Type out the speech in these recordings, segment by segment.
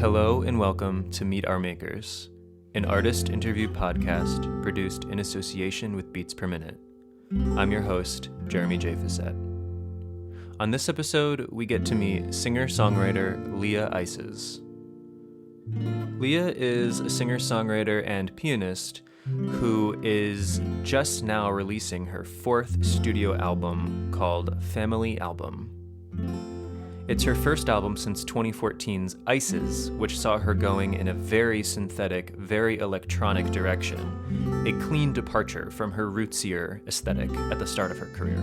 Hello and welcome to Meet Our Makers, an artist interview podcast produced in association with Beats Per Minute. I'm your host, Jeremy J. Facette. On this episode, we get to meet singer-songwriter Lia Ices. Lia is a singer-songwriter and pianist who is just now releasing her fourth studio album called Family Album. It's her first album since 2014's Ices, which saw her going in a very synthetic, very electronic direction, a clean departure from her rootsier aesthetic at the start of her career.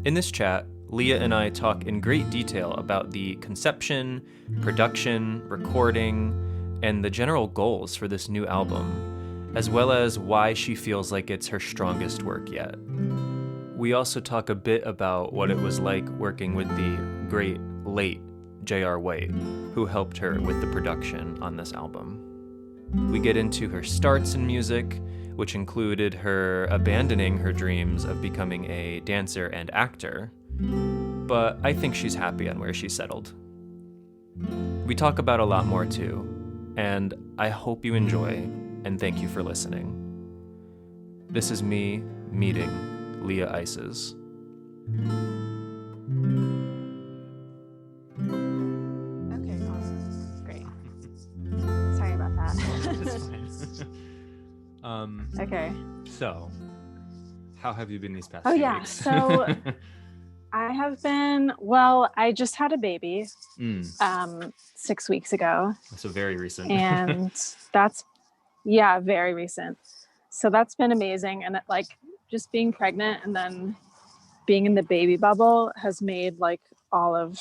In this chat, Lia and I talk in great detail about the conception, production, recording, and the general goals for this new album, as well as why she feels like it's her strongest work yet. We also talk a bit about what it was like working with the great late J.R. White, who helped her with the production on this album. We get into her starts in music, which included her abandoning her dreams of becoming a dancer and actor, but I think she's happy on where she settled. We talk about a lot more too, and I hope you enjoy, and thank you for listening. This is me meeting Lia Ices. Okay, awesome. Great. Sorry about that. That's fine. Okay. So, how have you been these past Oh, few yeah. weeks? So, I have been, well, I just had a baby 6 weeks ago. So very recent. And that's, yeah, very recent. So that's been amazing. And just being pregnant and then being in the baby bubble has made all of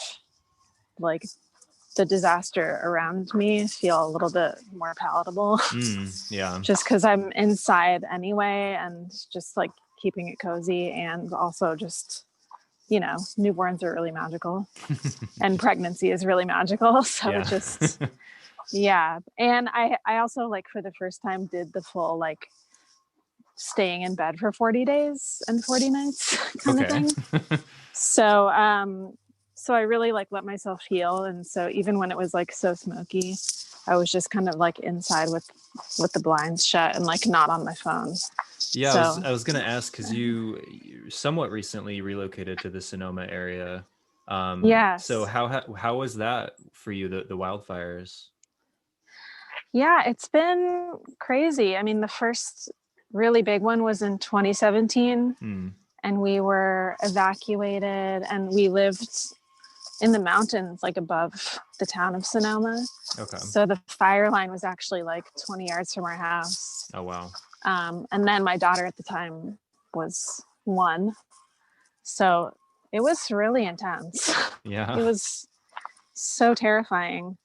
the disaster around me feel a little bit more palatable. Yeah. Just because I'm inside anyway and just keeping it cozy, and also just, newborns are really magical and pregnancy is really magical. So Yeah. just, yeah. And I also for the first time did the full staying in bed for 40 days and 40 nights kind of thing. So I really let myself heal. And so even when it was so smoky, I was just kind of inside with the blinds shut and not on my phone. Yeah, so, I was gonna ask because you somewhat recently relocated to the Sonoma area. yes. So how was that for you, the wildfires? Yeah, it's been crazy. I mean, the first really big one was in 2017, and we were evacuated, and we lived in the mountains above the town of Sonoma. Okay. So the fire line was actually 20 yards from our house. Oh wow. And then my daughter at the time was 1, so it was really intense. Yeah. It was so terrifying.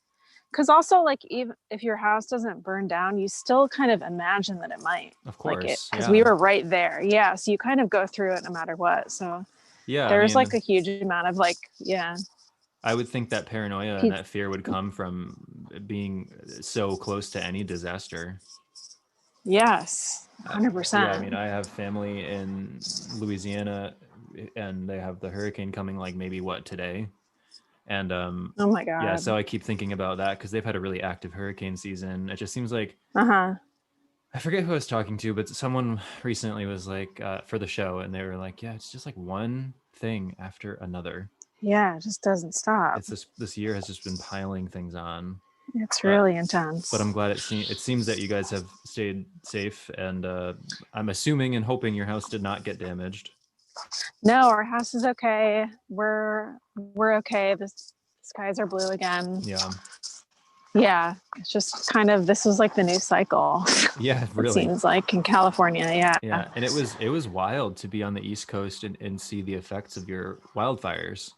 Because also, even if your house doesn't burn down, you still kind of imagine that it might. Of course. Because we were right there. Yeah. So you kind of go through it no matter what. So yeah, there's a huge amount of yeah. I would think that paranoia and that fear would come from being so close to any disaster. Yes, 100%. Yeah, I mean, I have family in Louisiana, and they have the hurricane coming maybe today. And oh my god. Yeah, so I keep thinking about that because they've had a really active hurricane season. It just seems like I forget who I was talking to, but someone recently was for the show, and they were yeah, it's just one thing after another. Yeah, it just doesn't stop. It's this year has just been piling things on. It's really intense. But I'm glad it seems that you guys have stayed safe, and I'm assuming and hoping your house did not get damaged. No, our house is okay. We're okay. The skies are blue again. Yeah. Yeah. It's just kind of, this was the new cycle. Yeah, really. It seems in California. Yeah. Yeah. And it was wild to be on the East Coast and see the effects of your wildfires.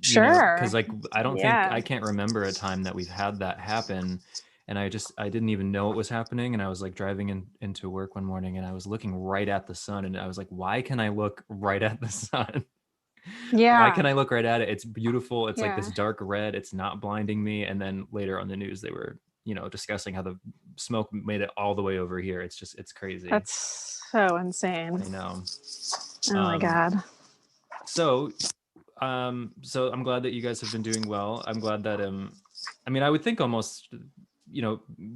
Sure. Because I don't think I can't remember a time that we've had that happen. And I didn't even know it was happening. And I was driving into work one morning, and I was looking right at the sun, and I was why can I look right at the sun? Yeah. Why can I look right at it? It's beautiful. It's this dark red. It's not blinding me. And then later on the news, they were, discussing how the smoke made it all the way over here. It's crazy. That's so insane. I know. Oh my God. So I'm glad that you guys have been doing well. I'm glad that I mean, I would think almost,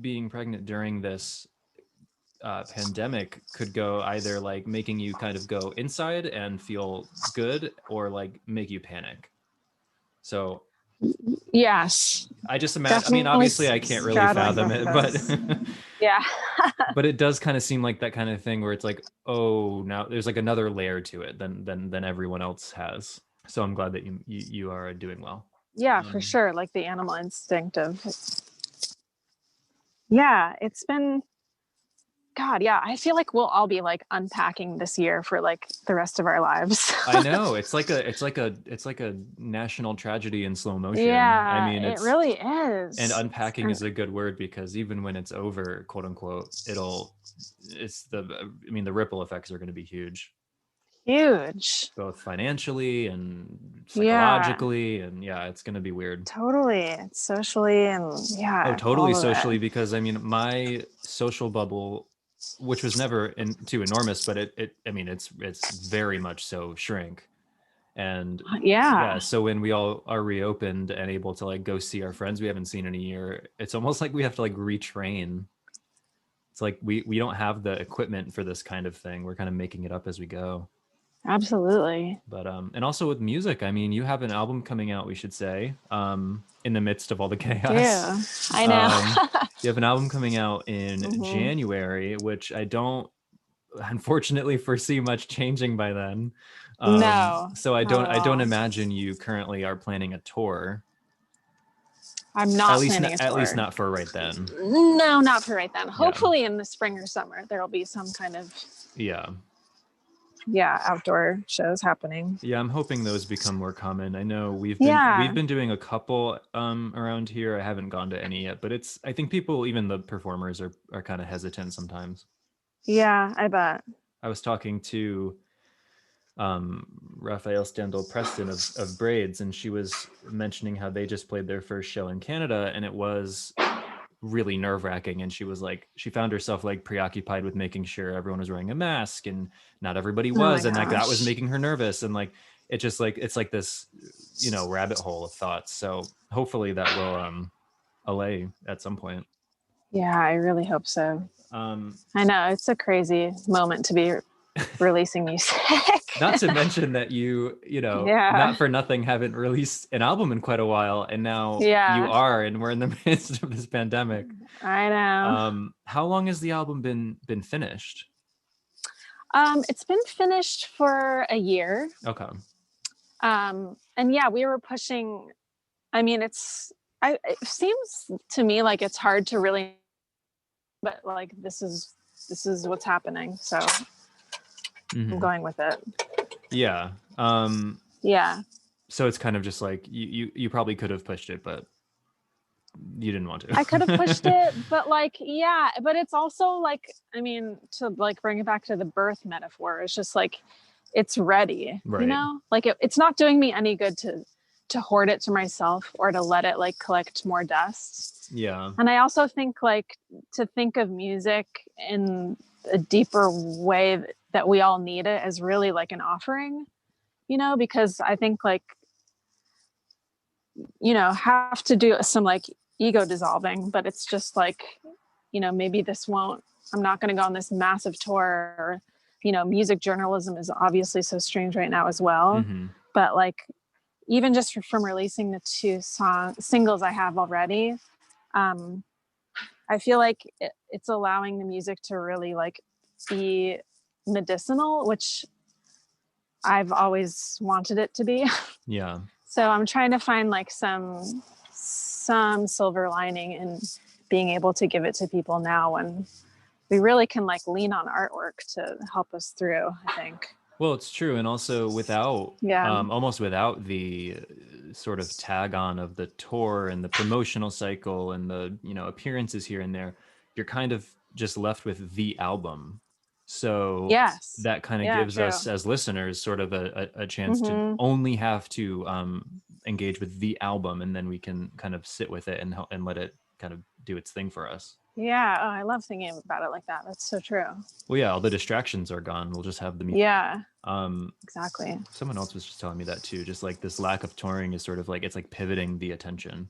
being pregnant during this pandemic could go either like making you kind of go inside and feel good, or like make you panic. So yes, I just imagine, I mean, definitely obviously I can't really fathom it, but yeah. but it does kind of seem like that kind of thing where it's like, oh, now there's like another layer to it than everyone else has. So I'm glad that you are doing well. Yeah, for sure. Like the animal instinct of, yeah, it's been, God, yeah. I feel like we'll all be like unpacking this year for like the rest of our lives. I know, it's like a national tragedy in slow motion. Yeah, I mean, it really is. And unpacking is a good word, because even when it's over, quote unquote, the ripple effects are going to be huge. Huge. Both financially and psychologically, and it's going to be weird. Totally. Socially, and Oh, totally socially, because I mean, my social bubble, which was never too enormous, but it's very much so shrink. And so when we all are reopened and able to like go see our friends we haven't seen in a year, it's almost like we have to like retrain. It's like we don't have the equipment for this kind of thing. We're kind of making it up as we go. Absolutely. But and also with music, I mean, you have an album coming out, we should say, in the midst of all the chaos. Yeah, I know. You have an album coming out in January, which I don't unfortunately foresee much changing by then. No. So I don't imagine you currently are planning a tour. I'm not planning a tour. At least not for right then. No, not for right then. Hopefully in the spring or summer there'll be some kind of outdoor shows happening. Yeah, I'm hoping those become more common. I know we've been doing a couple around here. I haven't gone to any yet, but I think people, even the performers, are kind of hesitant sometimes. Yeah, I bet. I was talking to Raphael Standel Preston of Braids, and she was mentioning how they just played their first show in Canada, and it was really nerve-wracking. And she was like, she found herself like preoccupied with making sure everyone was wearing a mask, and not everybody was, and like that was making her nervous. And like it just like it's like this rabbit hole of thoughts. So hopefully that will allay at some point. Yeah, I really hope so. I know it's a crazy moment to be releasing music. Not to mention that you not for nothing haven't released an album in quite a while, and now you are, and we're in the midst of this pandemic. I know. How long has the album been finished? It's been finished for a year. Okay. And we were pushing. I mean, it seems to me like it's hard to really, but like this is what's happening. So I'm going with it. Yeah. So it's kind of just like you probably could have pushed it, but you didn't want to. I could have pushed it, but like, but it's also like, I mean, to like bring it back to the birth metaphor, it's just like, it's ready, right. Like it's not doing me any good to hoard it to myself or to let it like collect more dust. Yeah. And I also think like to think of music in a deeper way that we all need it as really like an offering, because I think like, have to do some like ego dissolving, but it's just like, maybe I'm not going to go on this massive tour, or, music journalism is obviously so strange right now as well. But like, even just from releasing the 2 singles I have already, I feel like it's allowing the music to really like be medicinal, which I've always wanted it to be. Yeah. So I'm trying to find like some silver lining in being able to give it to people now when we really can like lean on artwork to help us through, I think. Well, it's true. And also without, almost without the sort of tag on of the tour and the promotional cycle and the, appearances here and there, you're kind of just left with the album. So that kind of gives us as listeners sort of a chance to only have to engage with the album, and then we can kind of sit with it and let it kind of do its thing for us. Yeah. Oh, I love thinking about it like that. That's so true. Well, yeah, all the distractions are gone. We'll just have the music. Yeah. Exactly. Someone else was just telling me that too. Just like this lack of touring is sort of like, it's like pivoting the attention.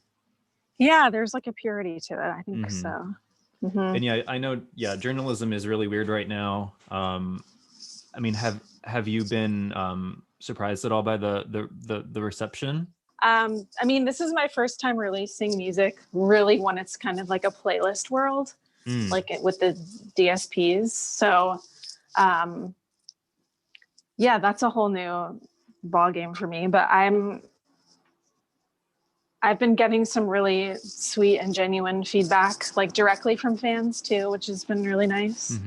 Yeah, there's like a purity to it. I think so. Mm-hmm. And yeah, I know. Yeah, journalism is really weird right now. I mean, have you been surprised at all by the reception? I mean, this is my first time releasing music really when it's kind of like a playlist world, like with the DSPs. So, yeah, that's a whole new ball game for me. But I've been getting some really sweet and genuine feedback, like directly from fans too, which has been really nice.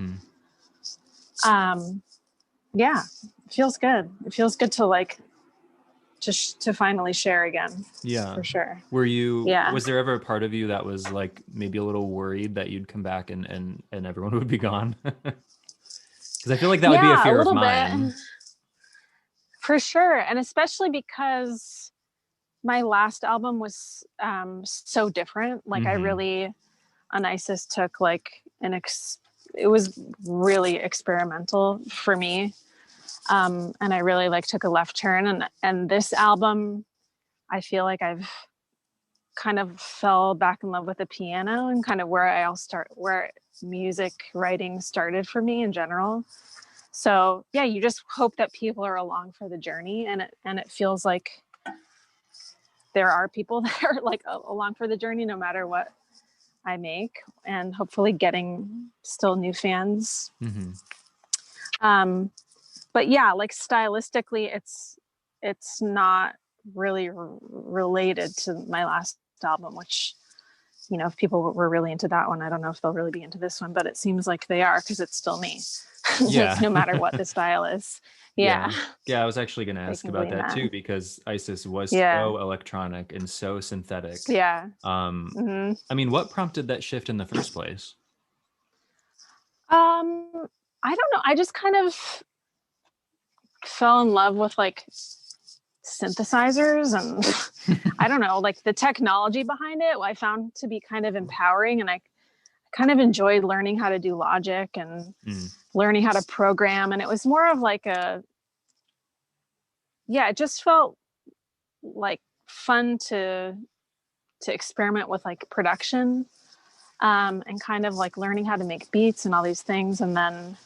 Yeah, it feels good. It feels good to like to finally share again. Yeah, for sure. Was there ever a part of you that was like maybe a little worried that you'd come back and everyone would be gone? Because I feel like that would be a fear of mine. Bit. For sure. And especially because my last album was so different. Like I really, on Ices took like it was really experimental for me. And I really like took a left turn, and this album, I feel like I've kind of fell back in love with the piano and kind of where music writing started for me in general. So yeah, you just hope that people are along for the journey, and it feels like there are people that are like along for the journey no matter what I make, and hopefully getting still new fans. But yeah, like stylistically, it's not really related to my last album, which, you know, if people were really into that one, I don't know if they'll really be into this one, but it seems like they are because it's still me. Yeah. No matter what the style is. Yeah. I was actually going to ask about that too, because Ices was so electronic and so synthetic. Yeah. I mean, what prompted that shift in the first place? I don't know. I just kind of fell in love with like synthesizers and I don't know, like the technology behind it, I found to be kind of empowering, and I kind of enjoyed learning how to do Logic and learning how to program, and it was more of like it just felt like fun to experiment with like production, and kind of like learning how to make beats and all these things. And then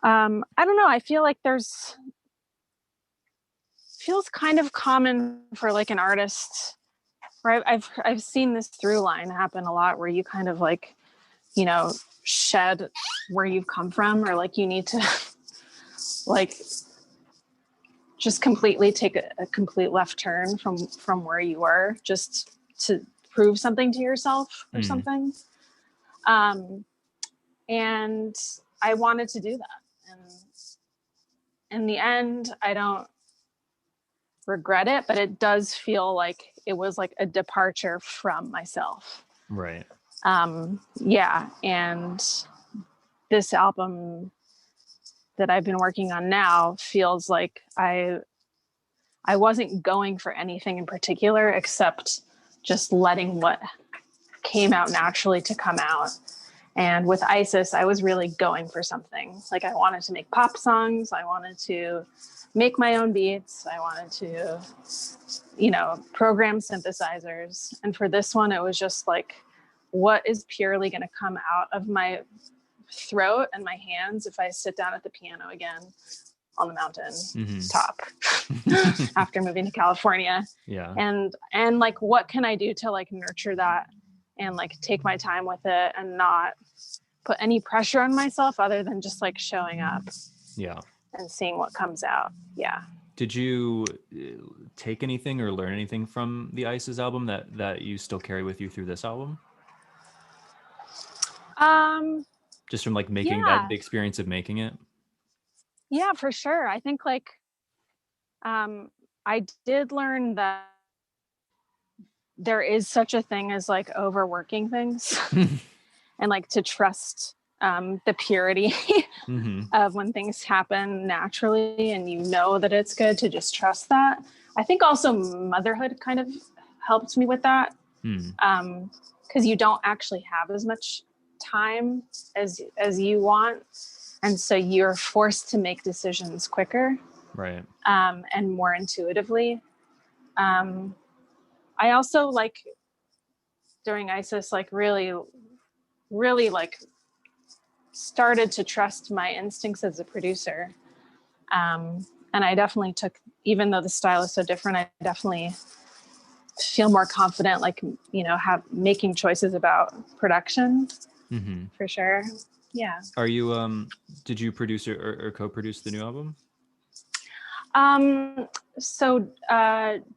I don't know, I feel like feels kind of common for like an artist, right? I've seen this through line happen a lot, where you kind of like, you know, shed where you've come from, or like you need to like just completely take a complete left turn from where you were, just to prove something to yourself or something. And I wanted to do that, and in the end, I don't regret it, but it does feel like it was like a departure from myself. Right. Yeah. And this album that I've been working on now feels like I wasn't going for anything in particular, except just letting what came out naturally to come out. And with Isis, I was really going for something. Like I wanted to make pop songs. I wanted to make my own beats. I wanted to, you know, program synthesizers. And for this one, it was just like, what is purely going to come out of my throat and my hands if I sit down at the piano again on the mountain top after moving to California. Yeah. And like, what can I do to like nurture that and like take my time with it and not put any pressure on myself other than just like showing up. Yeah. And seeing what comes out. Yeah. Did you take anything or learn anything from the Ices album that you still carry with you through this album? Just from like making the experience of making it? Yeah, for sure. I think like I did learn that there is such a thing as like overworking things and like to trust the purity of when things happen naturally, and you know that it's good to just trust that. I think also motherhood kind of helped me with that, because you don't actually have as much time as you want, and so you're forced to make decisions quicker, right? And more intuitively. I also like during Isis, like really like started to trust my instincts as a producer. And I definitely took, even though the style is so different, I definitely feel more confident, like, have making choices about production for sure. Yeah. Are you, did you produce or co-produce the new album? So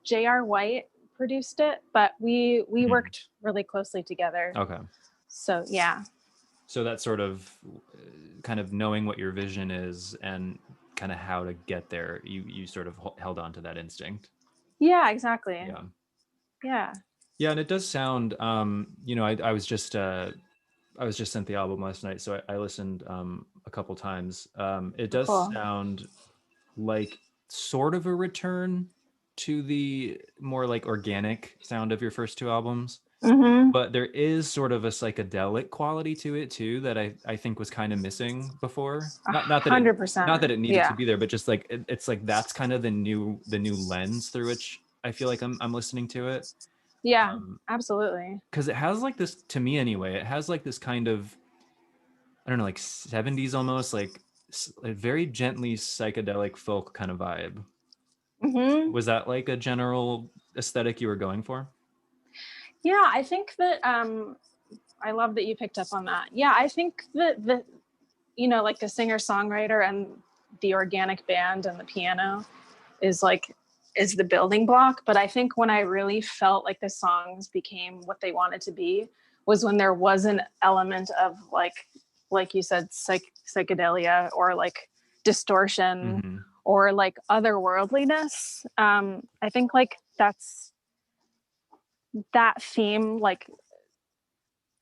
J.R. White produced it, but we worked really closely together. Okay. So yeah. So that's sort of kind of knowing what your vision is and kind of how to get there. You sort of held on to that instinct. Yeah, exactly. Yeah. Yeah. Yeah, and it does sound. I was just sent the album last night, so I listened a couple times. It does sound like sort of a return to the more like organic sound of your first two albums. But there is sort of a psychedelic quality to it too that I think was kind of missing before. Not that 100%. Not that it needed to be there, but just like it's like that's kind of the new lens through which I feel like I'm listening to it. Yeah, absolutely. Because it has like this, to me anyway, it has like this kind of, I don't know, like 70s almost, like a very gently psychedelic folk kind of vibe. Was that like a general aesthetic you were going for? Yeah, I think that I love that you picked up on that. Yeah, I think that like the singer-songwriter and the organic band and the piano is the building block. But I think when I really felt like the songs became what they wanted to be was when there was an element of like you said, psychedelia or like distortion or like otherworldliness. I think like that's that theme, like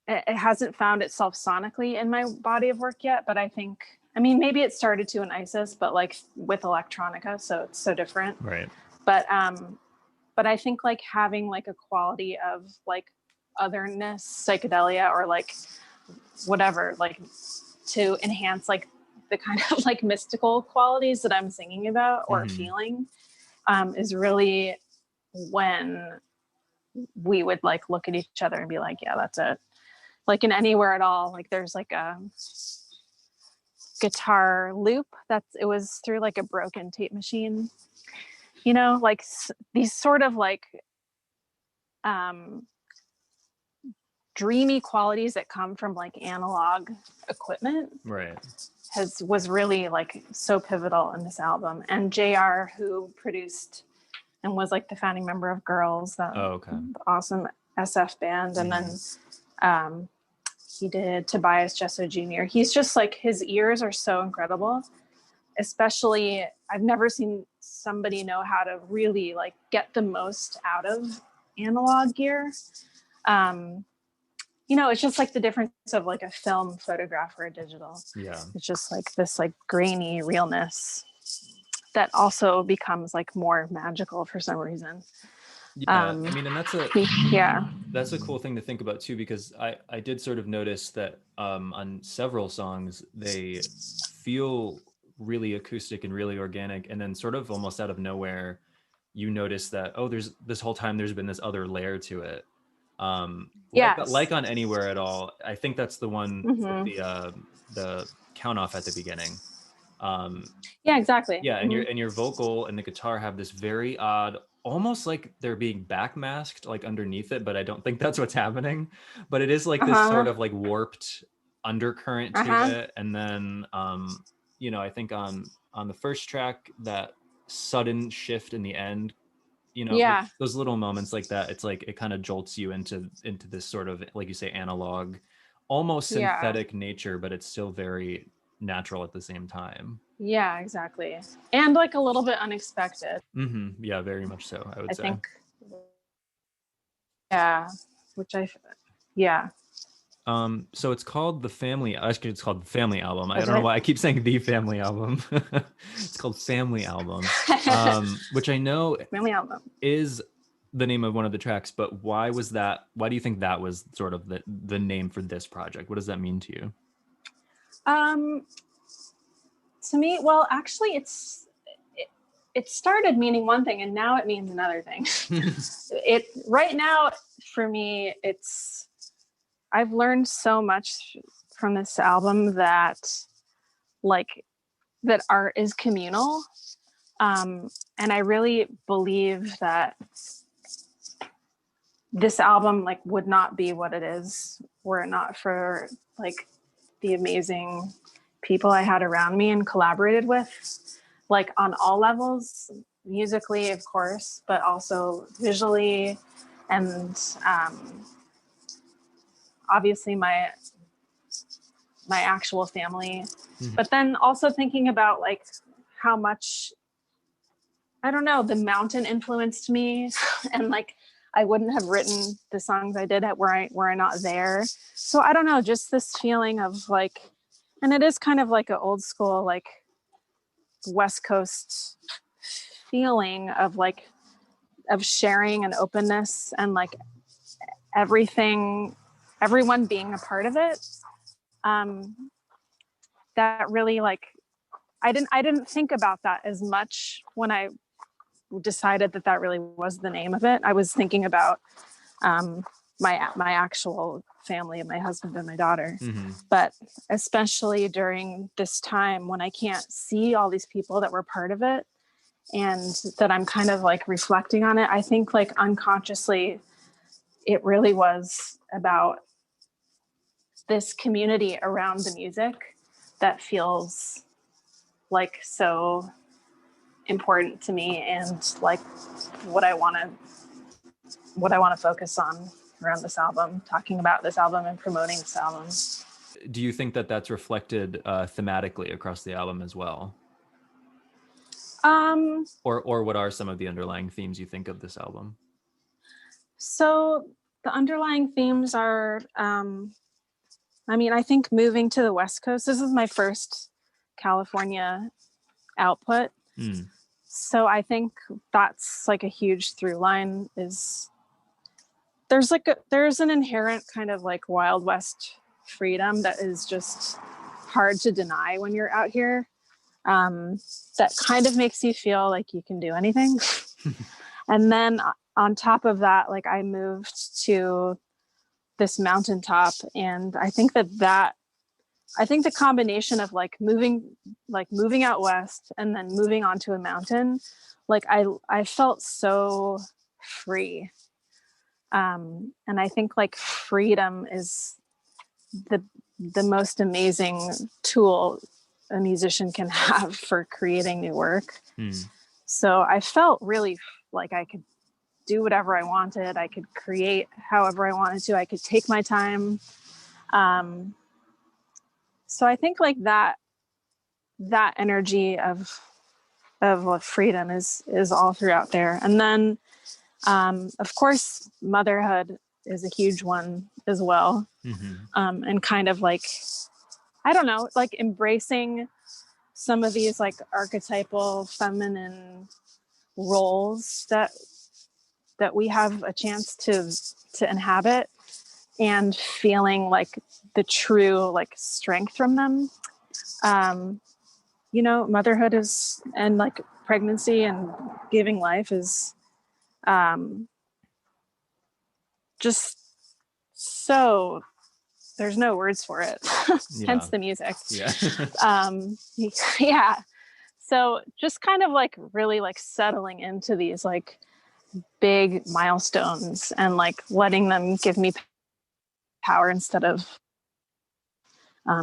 it hasn't found itself sonically in my body of work yet, but I mean, maybe it started to in Isis, but like with electronica, so it's so different. Right. But I think like having like a quality of like otherness, psychedelia, or like whatever, like to enhance like the kind of like mystical qualities that I'm singing about or feeling, is really when we would like look at each other and be like, yeah, that's it. Like in Anywhere at All, like there's like a guitar loop it was through like a broken tape machine, like these sort of like dreamy qualities that come from like analog equipment, right, was really like so pivotal in this album. And JR, who produced and was like the founding member of Girls, that awesome SF band, and then he did Tobias Jesso Jr. He's just like, his ears are so incredible. Especially, I've never seen somebody know how to really like get the most out of analog gear. It's just like the difference of like a film photograph or a digital. Yeah. It's just like this like grainy realness that also becomes like more magical for some reason. Yeah, I mean, and that's a cool thing to think about too, because I did sort of notice that on several songs they feel really acoustic and really organic, and then sort of almost out of nowhere you notice that there's this whole time there's been this other layer to it. Like on Anywhere at All, I think that's the one with the count off at the beginning. Yeah, exactly. Yeah, and your vocal and the guitar have this very odd, almost like they're being backmasked like underneath it, but I don't think that's what's happening. But it is like this sort of like warped undercurrent to it. And then I think on the first track, that sudden shift in the end, like those little moments like that, it's like it kind of jolts you into this sort of, like you say, analog, almost synthetic nature, but it's still very natural at the same time. Yeah, exactly. And like a little bit unexpected. Yeah, very much so, I would say. Think, yeah, so it's called the Family. Actually, it's called the Family Album. I don't know why I keep saying the Family Album. It's called Family Album, which I know Family Album is the name of one of the tracks. But why was that? Why do you think that was sort of the name for this project? What does that mean to you? To me, well, actually, it started meaning one thing and now it means another thing. It right now for me, I've learned so much from this album that art is communal. And I really believe that this album like would not be what it is were it not for like the amazing people I had around me and collaborated with, like on all levels, musically, of course, but also visually and obviously my actual family. Mm-hmm. But then also thinking about like how much, I don't know, the mountain influenced me and like I wouldn't have written the songs I did were I not there. So I don't know, just this feeling of like, and it is kind of like an old school, like West Coast feeling of like, of sharing and openness and like everyone being a part of it. That really like, I didn't think about that as much when I decided that really was the name of it. I was thinking about my actual family, my husband and my daughter. Mm-hmm. But especially during this time when I can't see all these people that were part of it and that I'm kind of like reflecting on it, I think like unconsciously it really was about this community around the music that feels like so important to me and like what I want to focus on around this album, talking about this album and promoting this album. Do you think that that's reflected thematically across the album as well? Or what are some of the underlying themes you think of this album? So the underlying themes are, I think moving to the West Coast, this is my first California output. Mm. So I think that's like a huge through line is there's an inherent kind of like Wild West freedom that is just hard to deny when you're out here. That kind of makes you feel like you can do anything. And then on top of that, like I moved to this mountaintop and I think the combination of like moving out west and then moving onto a mountain, like I felt so free. And I think like freedom is the most amazing tool a musician can have for creating new work. So I felt really like I could do whatever I wanted. I could create however I wanted to. I could take my time. So I think like that energy of freedom is all throughout there. And then, of course, motherhood is a huge one as well. Mm-hmm. And kind of like, I don't know, like embracing some of these like archetypal feminine roles that we have a chance to inhabit and feeling like the true like strength from them. Motherhood is, and like pregnancy and giving life is just so, there's no words for it. Yeah. Hence the music. Yeah. Yeah. So just kind of like really like settling into these like big milestones and like letting them give me power instead of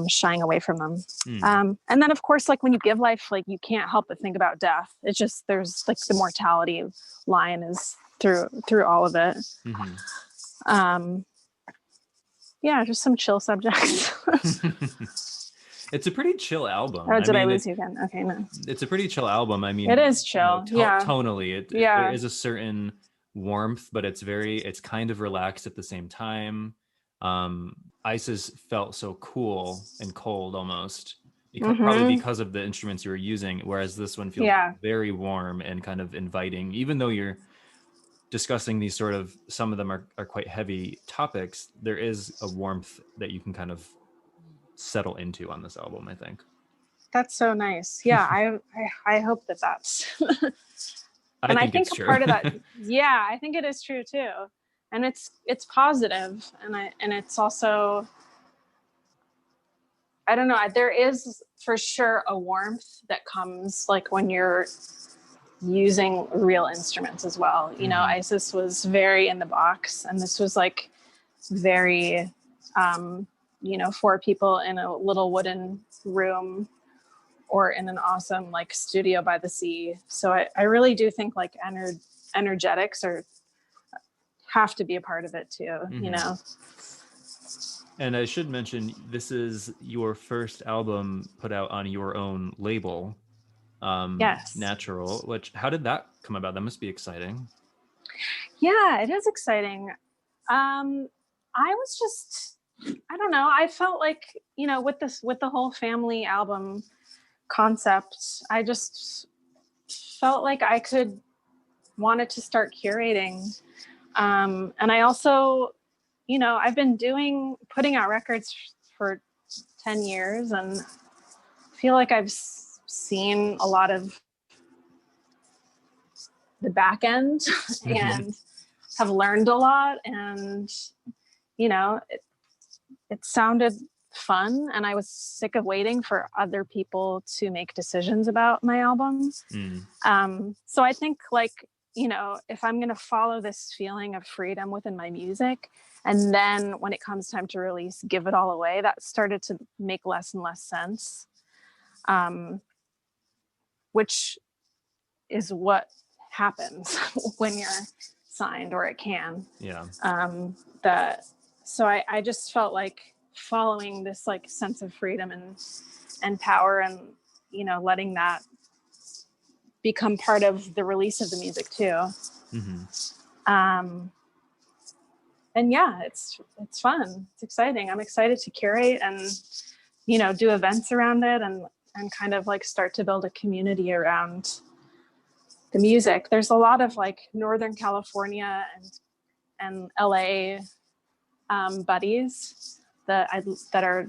shying away from them. And then of course, like when you give life, like you can't help but think about death. It's just, there's like the mortality line is through all of it. Mm-hmm. Yeah, just some chill subjects. It's a pretty chill album. Oh, did I lose you again? Okay, no. It's a pretty chill album. I mean, it is chill. Yeah. Tonally, there is a certain warmth, but it's kind of relaxed at the same time. Ices felt so cool and cold almost, probably because of the instruments you were using, whereas this one feels very warm and kind of inviting. Even though you're discussing these sort of, some of them are quite heavy topics, there is a warmth that you can kind of settle into on this album, I think. That's so nice. Yeah, I hope that that's and I think it's true. part of that, yeah, I think it is true too. And it's positive, and it's also, I don't know, there is for sure a warmth that comes like when you're using real instruments as well. You know, Isis was very in the box, and this was like very, you know, 4 people in a little wooden room or in an awesome like studio by the sea. So I really do think like energetics have to be a part of it too, you know? And I should mention, this is your first album put out on your own label, Yes. Natural, which, how did that come about? That must be exciting. Yeah, it is exciting. I was just, I don't know. I felt like, you know, with the whole family album concept, I just felt like I wanted to start curating. And I also, you know, I've been putting out records for 10 years, and feel like I've seen a lot of the back end and have learned a lot. And, you know, it sounded fun, and I was sick of waiting for other people to make decisions about my albums. So I think, like, you know, if I'm going to follow this feeling of freedom within my music, and then when it comes time to release, give it all away, that started to make less and less sense. Which is what happens when you're signed, or it can. Yeah. So I just felt like following this like sense of freedom and power, and, you know, letting that become part of the release of the music too. And yeah, it's fun. It's exciting. I'm excited to curate and, you know, do events around it, and kind of like start to build a community around the music. There's a lot of like Northern California and LA buddies that are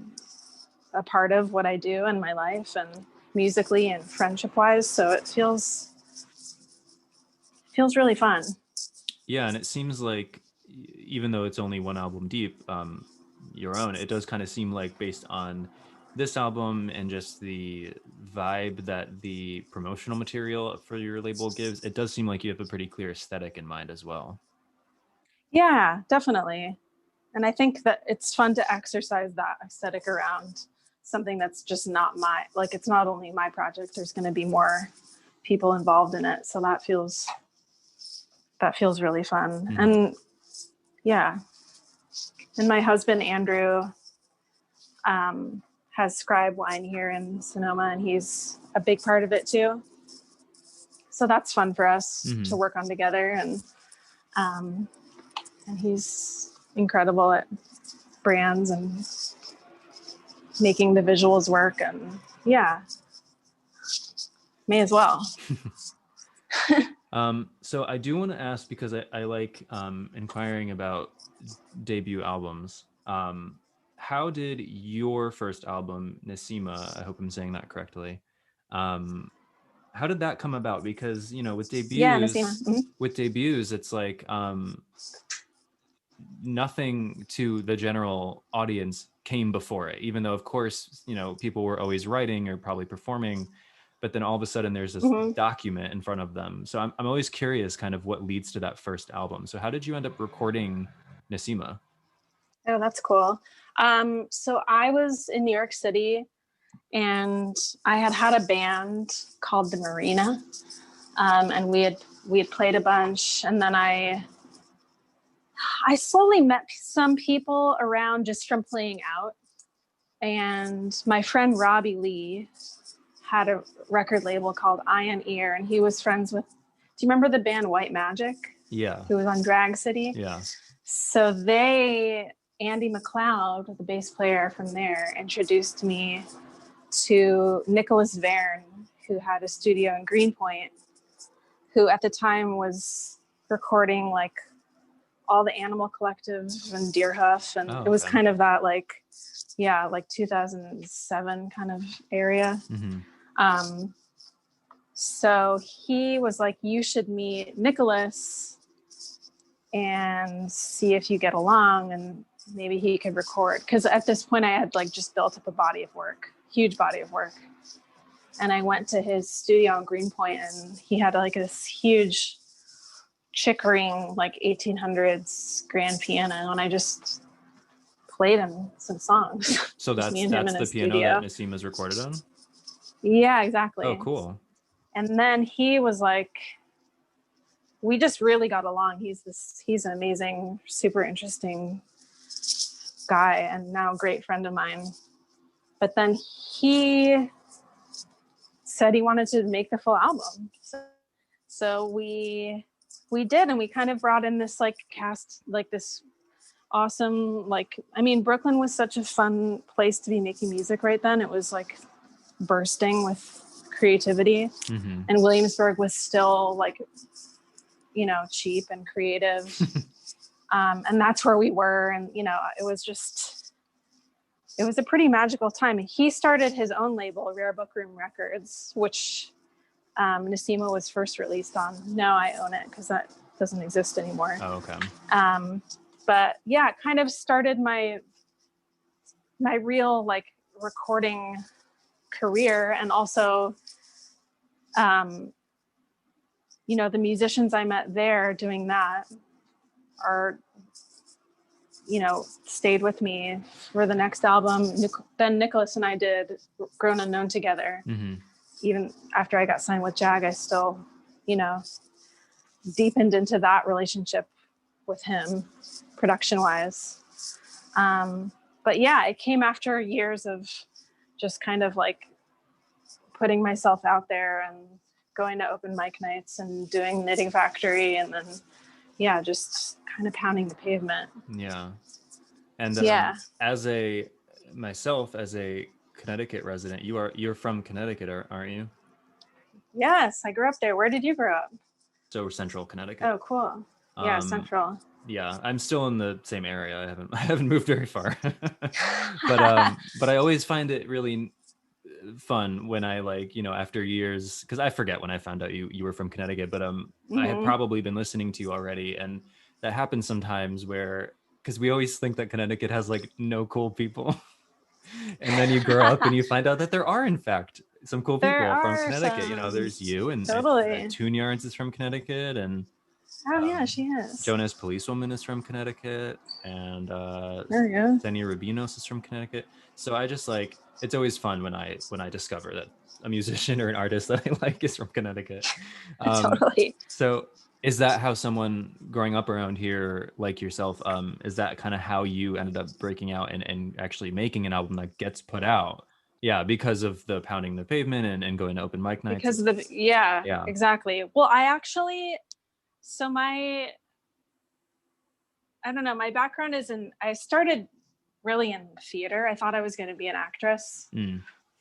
a part of what I do in my life, and musically and friendship wise. So it feels really fun. Yeah, and it seems like, even though it's only one album deep, your own, it does kind of seem like, based on this album and just the vibe that the promotional material for your label gives, it does seem like you have a pretty clear aesthetic in mind as well. Yeah, definitely. And I think that it's fun to exercise that aesthetic around something that's just not like, it's not only my project, there's going to be more people involved in it. So that feels really fun. And yeah. And my husband, Andrew, has Scribe Wine here in Sonoma, and he's a big part of it too. So that's fun for us to work on together. And he's incredible at brands and making the visuals work. And yeah, may as well. So I do want to ask, because I like inquiring about debut albums. How did your first album, Nasima, I hope I'm saying that correctly, how did that come about? Because, you know, with debuts, it's like nothing to the general audience came before it, even though, of course, you know, people were always writing or probably performing, but then all of a sudden there's this document in front of them. So I'm always curious kind of what leads to that first album. So how did you end up recording Nasima? Oh, that's cool. So I was in New York City, and I had a band called The Marina. And we had played a bunch, and then I slowly met some people around just from playing out. And my friend Robbie Lee had a record label called Eye and Ear, and he was friends with, do you remember the band White Magic? Yeah. Who was on Drag City? Yeah. So Andy McLeod, the bass player from there, introduced me to Nicholas Verne, who had a studio in Greenpoint, who at the time was recording like all the Animal Collective and Deerhoof, and it was kind of that like 2007 kind of area. So he was like, you should meet Nicholas and see if you get along, and maybe he could record. Because at this point I had like just built up a huge body of work. And I went to his studio in Greenpoint, and he had like this huge Chickering, like 1800s grand piano. And I just played him some songs. So that's the piano that Nassim was recorded on? Yeah, exactly. Oh, cool. And then he was like, we just really got along. He's an amazing, super interesting guy, and now a great friend of mine. But then he said he wanted to make the full album. So we did, and we kind of brought in this like cast, like this awesome, like, I mean, Brooklyn was such a fun place to be making music right then. It was like bursting with creativity. And Williamsburg was still like, you know, cheap and creative. And that's where we were. And, you know, it was a pretty magical time. And he started his own label, Rare Book Room Records, which Nassima was first released on. Now I own it because that doesn't exist anymore. Oh, okay. But yeah, it kind of started my real like recording career. And also, you know, the musicians I met there doing that are, you know, stayed with me for the next album. Then Nicholas and I did Grown Unknown together. Even after I got signed with Jag, I still, you know, deepened into that relationship with him production wise. But yeah, it came after years of just kind of like putting myself out there and going to open mic nights and doing Knitting Factory, and then just kind of pounding the pavement. Yeah. And as a Connecticut resident, you're from Connecticut, aren't you? Yes, I grew up there. Where did you grow up? So Central Connecticut. Oh, cool. Yeah, Central. Yeah, I'm still in the same area. I haven't moved very far. but I always find it really fun when I, like, you know, after years, because I forget when I found out you were from Connecticut, but I had probably been listening to you already, and that happens sometimes because we always think that Connecticut has like no cool people. And then you grow up and you find out that there are, in fact, some cool people from Connecticut. You know, there's you, and totally. Tune Yarns is from Connecticut, and yeah, she is. Jonas Policewoman is from Connecticut, and there you go. Xenia Rubinos is from Connecticut. So I just like, it's always fun when I discover that a musician or an artist that I like is from Connecticut. Totally. So is that how someone growing up around here like yourself, is that kind of how you ended up breaking out and actually making an album that gets put out? Yeah, because of the pounding the pavement and going to open mic nights. Because of yeah, exactly. Well, I actually, so I don't know, my background is I started really in theater. I thought I was going to be an actress.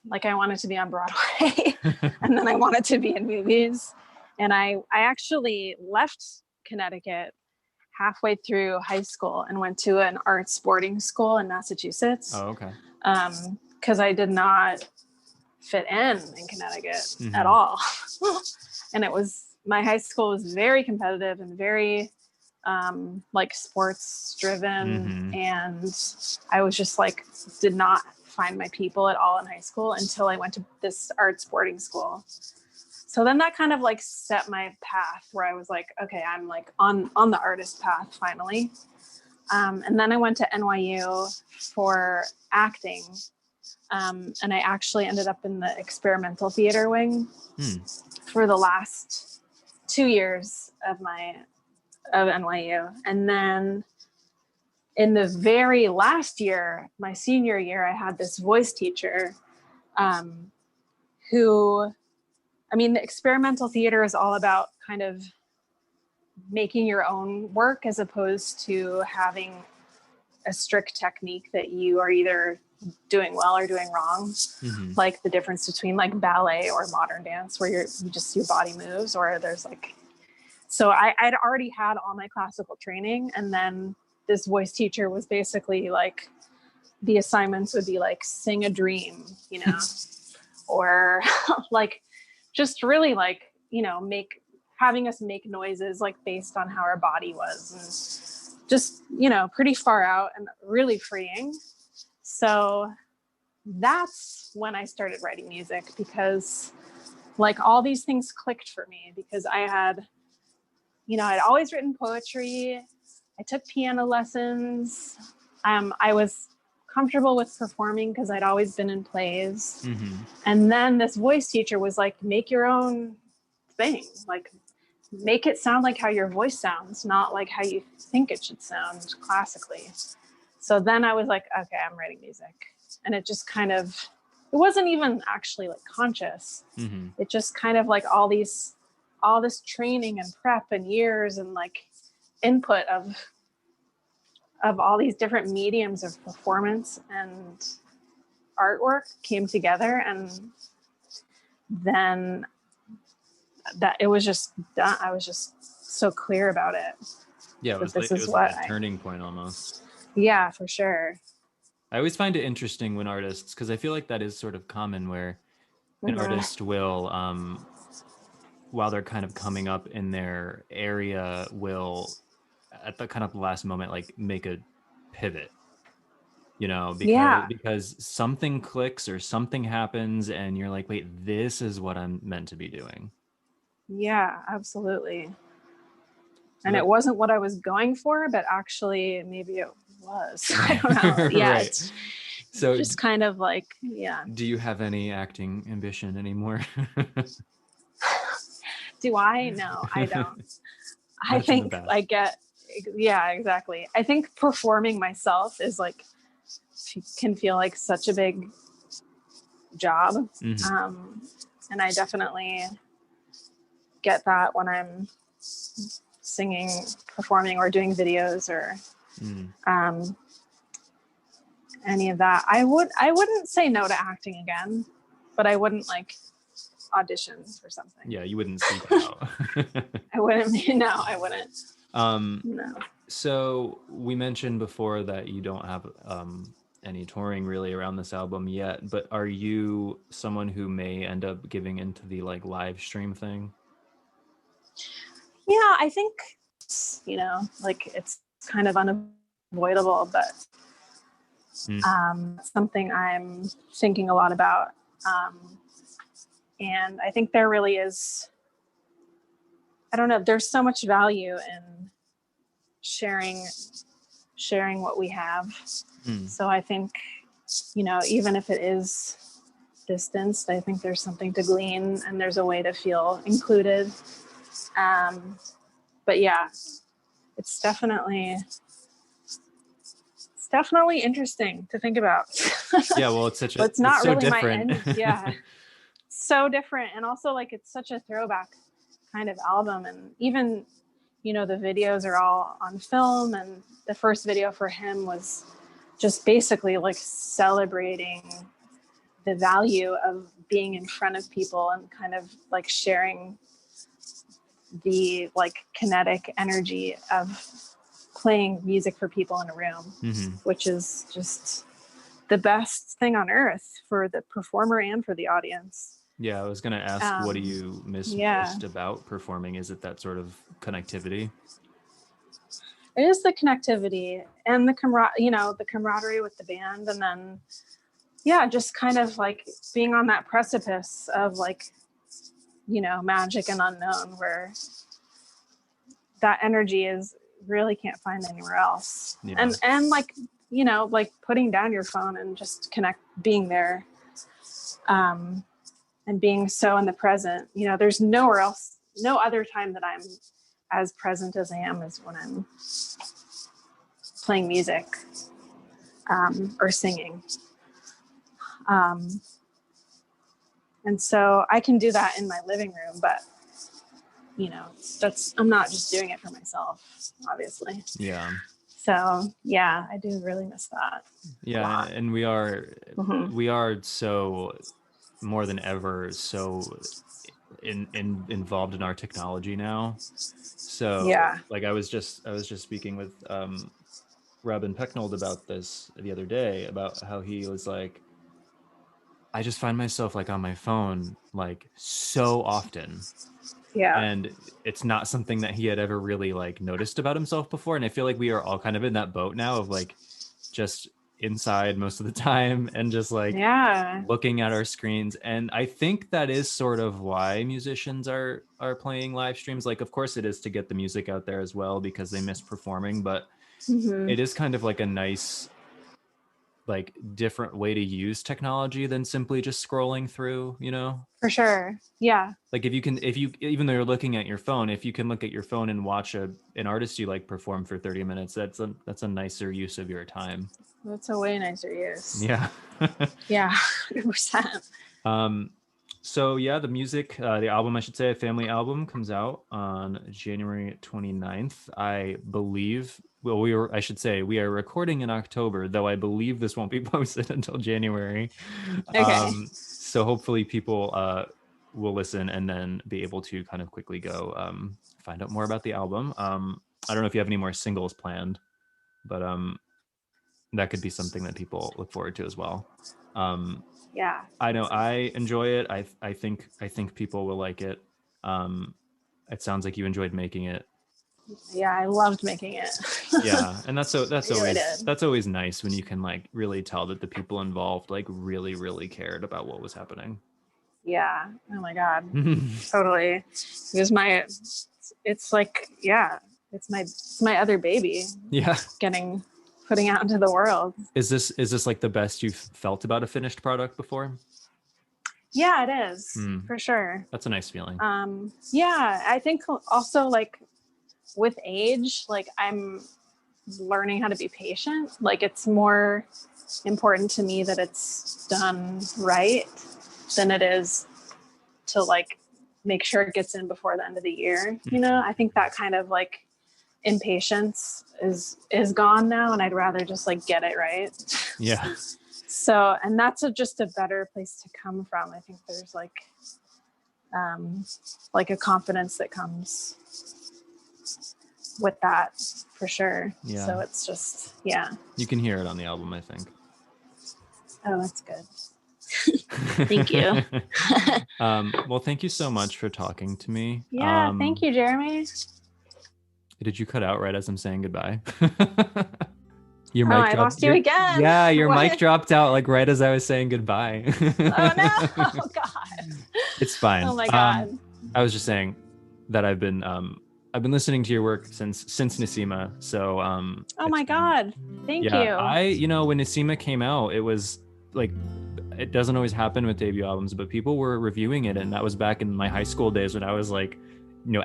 Like I wanted to be on Broadway and then I wanted to be in movies. And I actually left Connecticut halfway through high school and went to an arts boarding school in Massachusetts. Oh, okay. Because I did not fit in Connecticut at all. And my high school was very competitive and very like sports driven. And I was just like, did not find my people at all in high school until I went to this arts boarding school. So then that kind of like set my path where I was like, okay, I'm like on the artist path finally. And then I went to NYU for acting. And I actually ended up in the experimental theater wing for the last 2 years of NYU. And then in the very last year, my senior year, I had this voice teacher who, I mean, the experimental theater is all about kind of making your own work as opposed to having a strict technique that you are either doing well or doing wrong. Like the difference between like ballet or modern dance where your body moves, or there's like, So I'd already had all my classical training, and then this voice teacher was basically like, the assignments would be like sing a dream, or like just really like, having us make noises like based on how our body was, and just, pretty far out and really freeing. So that's when I started writing music, because like all these things clicked for me, because I had, I'd always written poetry. I took piano lessons. I was comfortable with performing because I'd always been in plays. Mm-hmm. And then this voice teacher was like, make your own thing. Like, make it sound like how your voice sounds, not like how you think it should sound classically. So then I was like, okay, I'm writing music. And it just kind of, it wasn't even actually like conscious. Mm-hmm. It just kind of like all this training and prep and years and like input of all these different mediums of performance and artwork came together, and then that it was just done. I was just so clear about it. Yeah, it was like a turning point almost. Yeah, for sure. I always find it interesting when artists, because I feel like that is sort of common, where an artist will, while they're kind of coming up in their area, will at the kind of last moment like make a pivot, because something clicks or something happens and you're like, wait, this is what I'm meant to be doing. Yeah, absolutely. And it wasn't what I was going for, but actually maybe it was. I don't know. Yeah. Right. So just kind of like, yeah. Do you have any acting ambition anymore? Do I? No, I don't. I think yeah, exactly. I think performing myself is like, can feel like such a big job. Mm-hmm. And I definitely get that when I'm singing, performing, or doing videos, or any of that. I wouldn't say no to acting again, but I wouldn't like audition for something. Yeah, you wouldn't seek out. I wouldn't. No, I wouldn't. No. So we mentioned before that you don't have any touring really around this album yet, but are you someone who may end up giving into the like live stream thing? Yeah, I think, like it's kind of unavoidable, but something I'm thinking a lot about. And I think there really is, I don't know, there's so much value in sharing what we have. So I think, even if it is distanced, I think there's something to glean, and there's a way to feel included. But yeah, it's definitely interesting to think about. Yeah, well, it's not so really different. My end. Yeah, so different, and also like it's such a throwback kind of album, and even the videos are all on film, and the first video for him was just basically like celebrating the value of being in front of people and kind of like sharing the like kinetic energy of playing music for people in a room, which is just the best thing on earth for the performer and for the audience. Yeah, I was going to ask, what do you miss most about performing? Is it that sort of connectivity? It is the connectivity and the camaraderie with the band, and then just kind of like being on that precipice of like magic and unknown, where that energy is really can't find anywhere else. Yeah. And like like putting down your phone and just being there, and being so in the present. There's nowhere else, no other time that I'm as present as I am as when I'm playing music or singing. And so I can do that in my living room, but I'm not just doing it for myself, obviously. Yeah. So yeah, I do really miss that. Yeah. And we are so more than ever, so involved in our technology now. So like I was just speaking with Robin Pecknold about this the other day, about how he was like, I just find myself like on my phone like so often. Yeah. And it's not something that he had ever really like noticed about himself before. And I feel like we are all kind of in that boat now of like just inside most of the time and just like looking at our screens. And I think that is sort of why musicians are playing live streams. Like, of course it is to get the music out there as well, because they miss performing, but it is kind of like a nice, like, different way to use technology than simply just scrolling through, you know? For sure. Yeah. Like if you even though you're looking at your phone, if you can look at your phone and watch an artist you like perform for 30 minutes, that's a nicer use of your time. That's a way nicer use. Yeah. Yeah, 100%. So yeah, the music, the album, I should say, a family album, comes out on January 29th. I believe, well, we are recording in October, though I believe this won't be posted until January. Okay. So hopefully people will listen and then be able to kind of quickly go find out more about the album. I don't know if you have any more singles planned, but that could be something that people look forward to as well. Yeah. I know I enjoy it. I think people will like it. It sounds like you enjoyed making it. Yeah, I loved making it. Yeah, and that's always nice when you can like really tell that the people involved like really cared about what was happening. Yeah. Oh my God. Totally. It's like, yeah, it's my other baby. Yeah. Putting out into the world. Is this like the best you've felt about a finished product before? Yeah, it is, for sure. That's a nice feeling. Yeah, I think also like with age, like I'm learning how to be patient. Like it's more important to me that it's done right than it is to like make sure it gets in before the end of the year. You know, I think that kind of like impatience is gone now, and I'd rather just like get it right. Yeah. So, and that's just a better place to come from. I think there's like a confidence that comes with that, for sure. Yeah. So it's just, yeah. You can hear it on the album, I think. Oh, that's good. Thank you. Well, thank you so much for talking to me. Yeah, thank you, Jeremy. Did you cut out right as I'm saying goodbye? I lost you again. Yeah, your mic dropped out like right as I was saying goodbye. Oh no! Oh God. It's fine. Oh my God. I was just saying that I've been listening to your work since Nasima. So oh my God! Thank you. When Nasima came out, it was like, it doesn't always happen with debut albums, but people were reviewing it, and that was back in my high school days when I was like,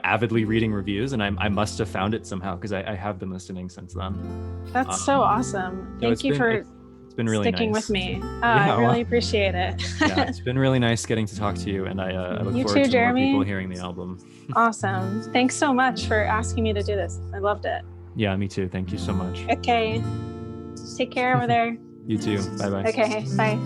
avidly reading reviews, and I must have found it somehow, because I have been listening since then. That's so awesome. Thank you for it's been really sticking nice with me. I really appreciate it. Yeah, it's been really nice getting to talk to you, and I look forward to Jeremy. more people hearing the album. Awesome. Thanks so much for asking me to do this. I loved it. Yeah, me too. Thank you so much. Okay. Take care over there. You too. Bye-bye. Okay, bye.